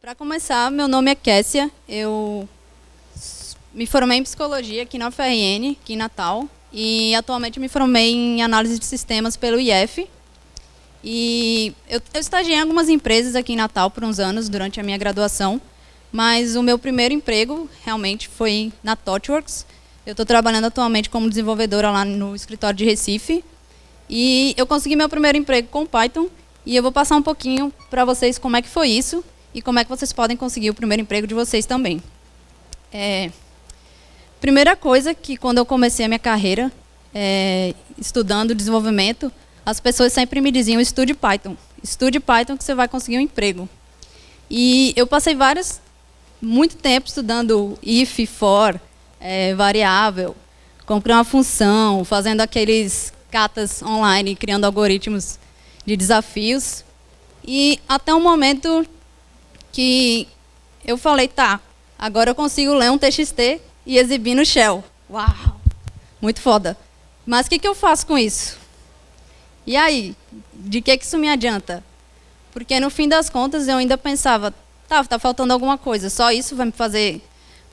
Para começar, meu nome é Kessia, eu me formei em psicologia aqui na UFRN, aqui em Natal, e atualmente me formei em análise de sistemas pelo IF. E eu estagiei em algumas empresas aqui em Natal por uns anos durante a minha graduação, mas o meu primeiro emprego realmente foi na ThoughtWorks. Eu estou trabalhando atualmente como desenvolvedora lá no escritório de Recife, e eu consegui meu primeiro emprego com Python, e eu vou passar um pouquinho para vocês como é que foi isso, e como é que vocês podem conseguir o primeiro emprego de vocês também. Primeira coisa que quando eu comecei a minha carreira, estudando desenvolvimento, as pessoas sempre me diziam, estude Python que você vai conseguir um emprego. E eu passei muito tempo estudando if, for, variável, como criar uma função, fazendo aqueles catas online, criando algoritmos de desafios. E até um momento que eu falei, tá, agora eu consigo ler um TXT e exibir no Shell. Uau, muito foda. Mas o que eu faço com isso? E aí, de que isso me adianta? Porque no fim das contas eu ainda pensava, tá faltando alguma coisa, só isso vai me fazer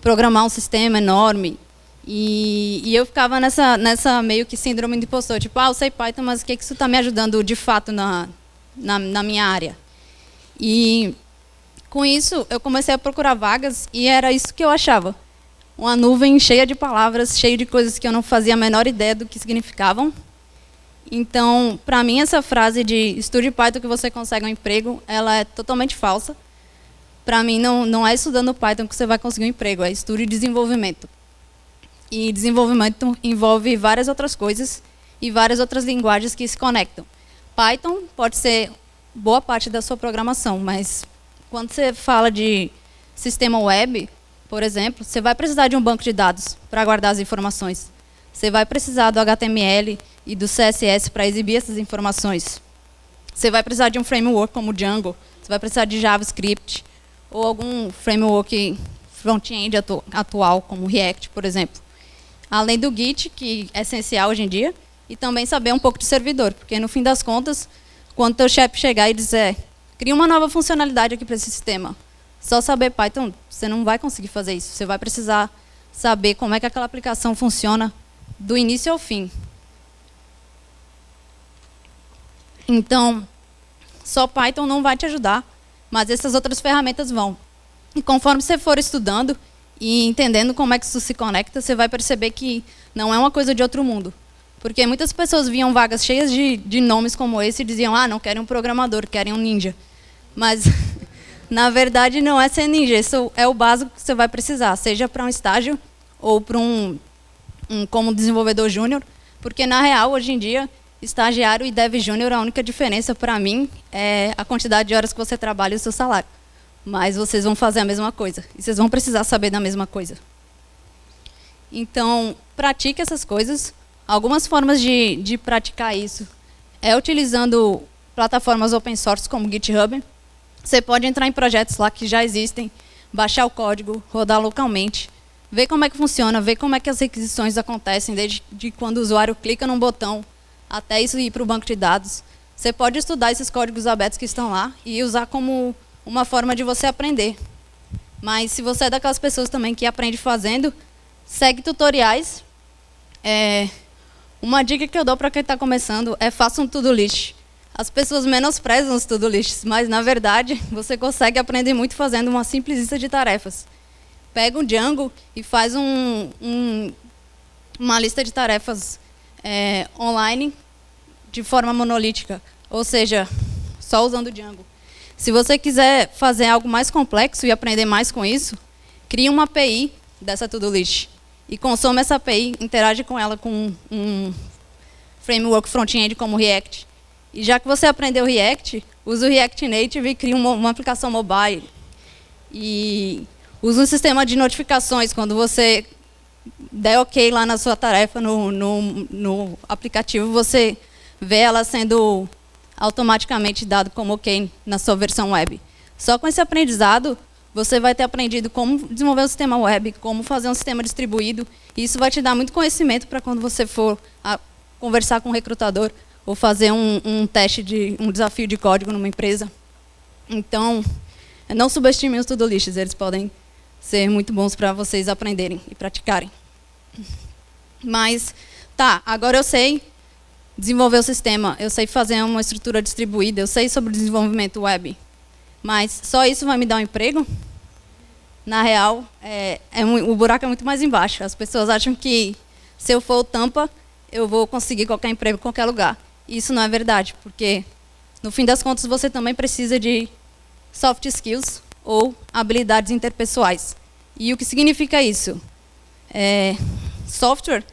programar um sistema enorme. E eu ficava nessa meio que síndrome de impostor, tipo, eu sei Python, mas o que isso está me ajudando de fato na minha área? E com isso, eu comecei a procurar vagas e era isso que eu achava. Uma nuvem cheia de palavras, cheia de coisas que eu não fazia a menor ideia do que significavam. Então, para mim, essa frase de estude Python que você consegue um emprego, ela é totalmente falsa. Para mim, não é estudando Python que você vai conseguir um emprego, é estude desenvolvimento. E desenvolvimento envolve várias outras coisas e várias outras linguagens que se conectam. Python pode ser boa parte da sua programação, mas quando você fala de sistema web, por exemplo, você vai precisar de um banco de dados para guardar as informações. Você vai precisar do HTML e do CSS para exibir essas informações. Você vai precisar de um framework como Django, você vai precisar de JavaScript, ou algum framework front-end atual, como React, por exemplo. Além do Git, que é essencial hoje em dia, e também saber um pouco de servidor, porque no fim das contas, quando o teu chefe chegar e dizer, cria uma nova funcionalidade aqui para esse sistema, só saber Python, você não vai conseguir fazer isso. Você vai precisar saber como é que aquela aplicação funciona do início ao fim. Então, só Python não vai te ajudar, mas essas outras ferramentas vão. E conforme você for estudando e entendendo como é que isso se conecta, você vai perceber que não é uma coisa de outro mundo. Porque muitas pessoas viam vagas cheias de nomes como esse e diziam, não querem um programador, querem um ninja. Mas, na verdade, não é ser ninja, isso é o básico que você vai precisar, seja para um estágio ou para como desenvolvedor júnior, porque, na real, hoje em dia, estagiário e dev júnior, a única diferença para mim é a quantidade de horas que você trabalha e o seu salário. Mas vocês vão fazer a mesma coisa, e vocês vão precisar saber da mesma coisa. Então, pratique essas coisas. Algumas formas de praticar isso é utilizando plataformas open source como GitHub. Você pode entrar em projetos lá que já existem, baixar o código, rodar localmente, ver como é que funciona, ver como é que as requisições acontecem, desde quando o usuário clica num botão até isso ir para o banco de dados. Você pode estudar esses códigos abertos que estão lá e usar como uma forma de você aprender. Mas se você é daquelas pessoas também que aprende fazendo, segue tutoriais. Uma dica que eu dou para quem está começando é faça um to-do list. As pessoas menosprezam os to-do lists, mas, na verdade, você consegue aprender muito fazendo uma simples lista de tarefas. Pega um Django e faz uma lista de tarefas online de forma monolítica, ou seja, só usando o Django. Se você quiser fazer algo mais complexo e aprender mais com isso, crie uma API dessa to-do list e consome essa API, interage com ela com um framework front-end como React. E já que você aprendeu React, usa o React Native e cria uma aplicação mobile. E usa um sistema de notificações. Quando você der OK lá na sua tarefa no aplicativo, você vê ela sendo automaticamente dado como OK na sua versão web. Só com esse aprendizado, você vai ter aprendido como desenvolver um sistema web, como fazer um sistema distribuído. E isso vai te dar muito conhecimento para quando você for conversar com um recrutador ou fazer um teste um desafio de código numa empresa. Então, Não subestimem os to-do lists, eles podem ser muito bons para vocês aprenderem e praticarem. Mas, tá, agora eu sei desenvolver o sistema, eu sei fazer uma estrutura distribuída, eu sei sobre desenvolvimento web, mas só isso vai me dar um emprego? Na real, o buraco é muito mais embaixo. As pessoas acham que se eu for o tampa, eu vou conseguir qualquer emprego em qualquer lugar. Isso não é verdade, porque no fim das contas você também precisa de soft skills ou habilidades interpessoais. E o que significa isso? Software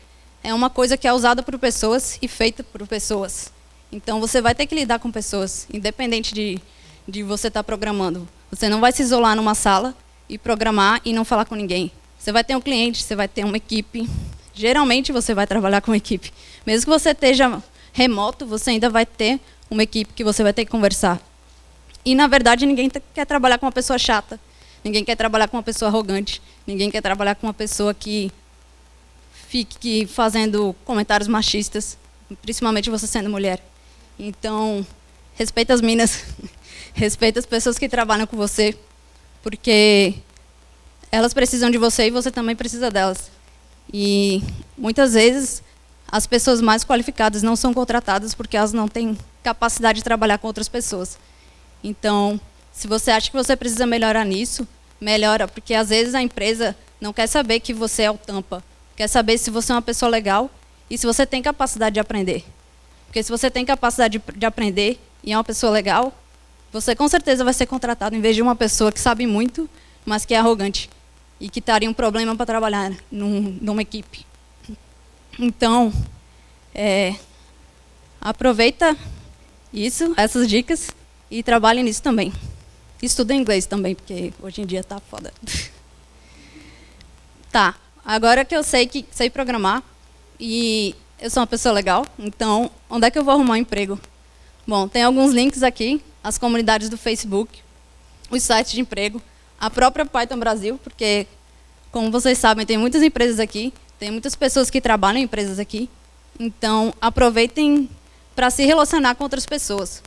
é uma coisa que é usada por pessoas e feita por pessoas. Então você vai ter que lidar com pessoas, independente de você estar programando. Você não vai se isolar numa sala e programar e não falar com ninguém. Você vai ter um cliente, você vai ter uma equipe. Geralmente você vai trabalhar com uma equipe. Mesmo que você esteja remoto, você ainda vai ter uma equipe que você vai ter que conversar. E, na verdade, ninguém quer trabalhar com uma pessoa chata. Ninguém quer trabalhar com uma pessoa arrogante. Ninguém quer trabalhar com uma pessoa que fique fazendo comentários machistas, principalmente você sendo mulher. Então, respeita as minas, respeita as pessoas que trabalham com você, porque elas precisam de você e você também precisa delas. E muitas vezes as pessoas mais qualificadas não são contratadas porque elas não têm capacidade de trabalhar com outras pessoas. Então, se você acha que você precisa melhorar nisso, melhora, porque às vezes a empresa não quer saber que você é o tampa, quer saber se você é uma pessoa legal e se você tem capacidade de aprender. Porque se você tem capacidade de aprender e é uma pessoa legal, você com certeza vai ser contratado em vez de uma pessoa que sabe muito, mas que é arrogante e que estaria um problema para trabalhar numa equipe. Então, aproveita essas dicas e trabalhe nisso também. Estuda inglês também, porque hoje em dia tá foda. Tá, agora que eu sei programar e eu sou uma pessoa legal, então onde é que eu vou arrumar um emprego? Bom, tem alguns links aqui, as comunidades do Facebook, os sites de emprego, a própria Python Brasil, porque, como vocês sabem, tem muitas empresas aqui, tem muitas pessoas que trabalham em empresas aqui, então aproveitem para se relacionar com outras pessoas.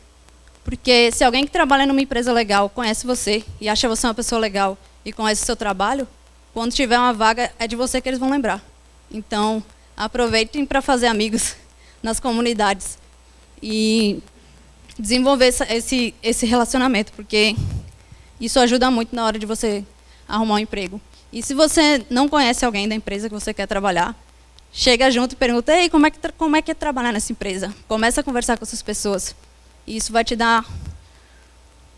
Porque se alguém que trabalha numa empresa legal conhece você e acha você uma pessoa legal e conhece o seu trabalho, quando tiver uma vaga, é de você que eles vão lembrar. Então, aproveitem para fazer amigos nas comunidades e desenvolver esse relacionamento, porque isso ajuda muito na hora de você arrumar um emprego. E se você não conhece alguém da empresa que você quer trabalhar, chega junto e pergunta: ei, como é que é trabalhar nessa empresa? Começa a conversar com essas pessoas. E isso vai te dar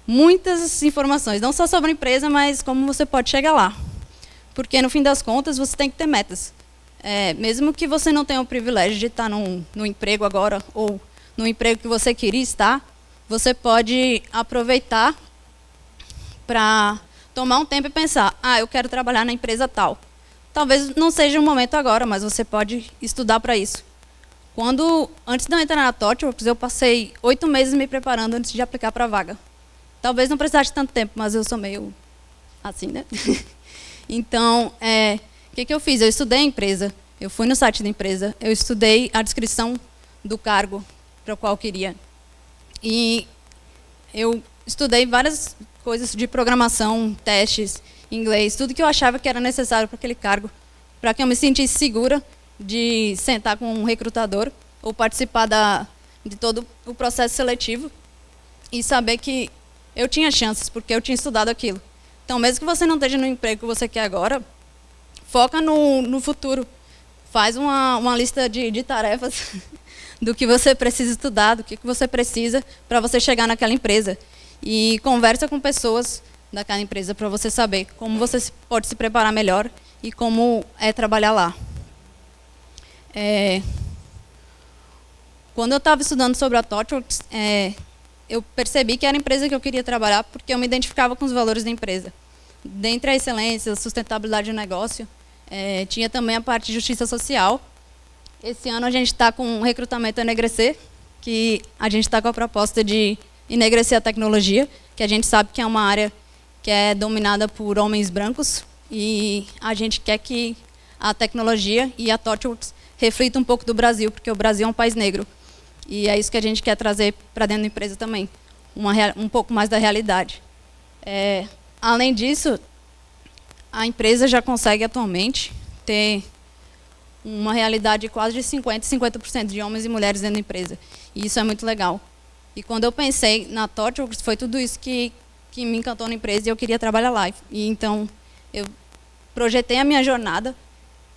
muitas informações, não só sobre a empresa, mas como você pode chegar lá. Porque, no fim das contas, você tem que ter metas. Mesmo que você não tenha o privilégio de estar no emprego agora, ou no emprego que você queria estar, você pode aproveitar para tomar um tempo e pensar: eu quero trabalhar na empresa tal. Talvez não seja o momento agora, mas você pode estudar para isso. Antes de eu entrar na ThoughtWorks, eu passei 8 meses me preparando antes de aplicar para a vaga. Talvez não precisasse de tanto tempo, mas eu sou meio assim, né? Então, o que eu fiz? Eu estudei a empresa, eu fui no site da empresa, eu estudei a descrição do cargo para o qual eu queria. E eu estudei várias coisas de programação, testes, inglês, tudo que eu achava que era necessário para aquele cargo, para que eu me sentisse segura de sentar com um recrutador ou participar de todo o processo seletivo e saber que eu tinha chances, porque eu tinha estudado aquilo. Então, mesmo que você não esteja no emprego que você quer agora, foca no futuro. Faz uma lista de tarefas do que você precisa estudar, do que você precisa para você chegar naquela empresa. E conversa com pessoas daquela empresa para você saber como você pode se preparar melhor e como é trabalhar lá. Quando eu estava estudando sobre a ThoughtWorks, eu percebi que era a empresa que eu queria trabalhar porque eu me identificava com os valores da empresa. Dentre a excelência, a sustentabilidade do negócio, tinha também a parte de justiça social. Esse ano a gente está com um recrutamento Enegrecer, que a gente está com a proposta de enegrecer a tecnologia, que a gente sabe que é uma área que é dominada por homens brancos, e a gente quer que a tecnologia e a ThoughtWorks reflita um pouco do Brasil, porque o Brasil é um país negro. E é isso que a gente quer trazer para dentro da empresa também, um pouco mais da realidade. Além disso, a empresa já consegue atualmente ter uma realidade de quase de 50% de homens e mulheres dentro da empresa. E isso é muito legal. E quando eu pensei na ThoughtWorks, foi tudo isso que me encantou na empresa e eu queria trabalhar lá. E então, eu projetei a minha jornada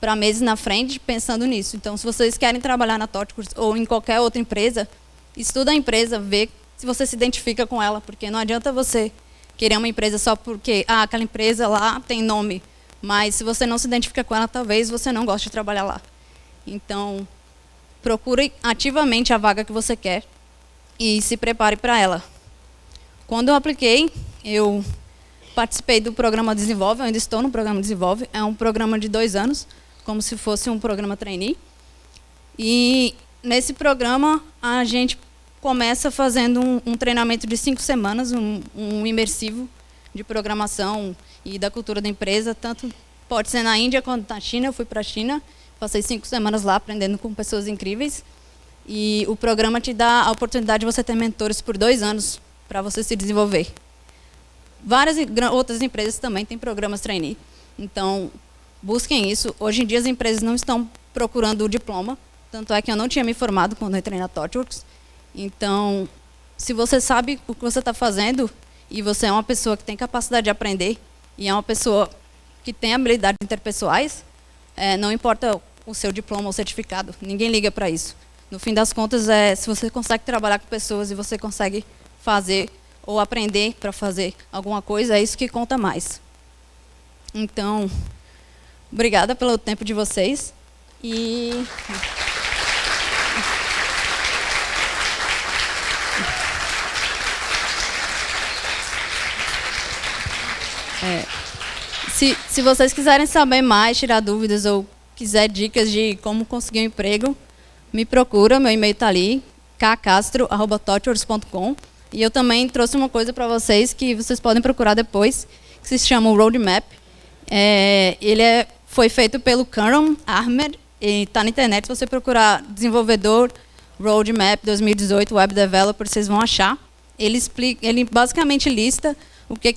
para meses na frente pensando nisso. Então, se vocês querem trabalhar na ThoughtWorks ou em qualquer outra empresa, estuda a empresa, vê se você se identifica com ela, porque não adianta você querer uma empresa só porque aquela empresa lá tem nome. Mas se você não se identifica com ela, talvez você não goste de trabalhar lá. Então, procure ativamente a vaga que você quer e se prepare para ela. Quando eu apliquei, eu participei do programa Desenvolve, eu ainda estou no programa Desenvolve. É um programa de 2 anos, como se fosse um programa trainee. E nesse programa, a gente começa fazendo um treinamento de 5 semanas, um imersivo de programação e da cultura da empresa, tanto pode ser na Índia quanto na China. Eu fui para a China, passei 5 semanas lá aprendendo com pessoas incríveis. E o programa te dá a oportunidade de você ter mentores por 2 anos para você se desenvolver. Várias outras empresas também têm programas trainee. Então, busquem isso. Hoje em dia as empresas não estão procurando o diploma, tanto é que eu não tinha me formado quando eu entrei na ThoughtWorks. Então, se você sabe o que você está fazendo e você é uma pessoa que tem capacidade de aprender e é uma pessoa que tem habilidades interpessoais, não importa o seu diploma ou certificado, ninguém liga para isso. No fim das contas, se você consegue trabalhar com pessoas e você consegue fazer ou aprender para fazer alguma coisa, é isso que conta mais. Então, obrigada pelo tempo de vocês. E se vocês quiserem saber mais, tirar dúvidas ou quiser dicas de como conseguir um emprego, me procura, meu e-mail está ali, kcastro@thoughtworks.com. E eu também trouxe uma coisa para vocês que vocês podem procurar depois, que se chama o Roadmap. Ele foi feito pelo Karan Ahmed, e está na internet. Se você procurar desenvolvedor Roadmap 2018 Web Developer, vocês vão achar. Ele basicamente lista o que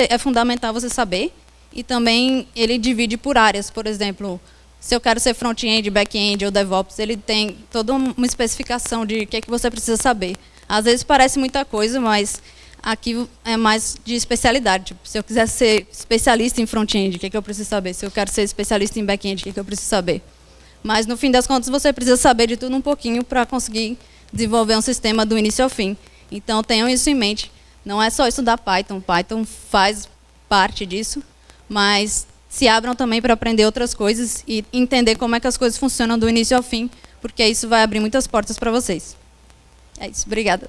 é fundamental você saber, e também ele divide por áreas. Por exemplo, se eu quero ser front-end, back-end ou DevOps, ele tem toda uma especificação de o que você precisa saber. Às vezes parece muita coisa, mas aqui é mais de especialidade. Tipo, se eu quiser ser especialista em front-end, o que eu preciso saber? Se eu quero ser especialista em back-end, o que eu preciso saber? Mas, no fim das contas, você precisa saber de tudo um pouquinho para conseguir desenvolver um sistema do início ao fim. Então, tenham isso em mente. Não é só estudar Python. Python faz parte disso, mas se abram também para aprender outras coisas e entender como é que as coisas funcionam do início ao fim, porque isso vai abrir muitas portas para vocês. É isso. Obrigada.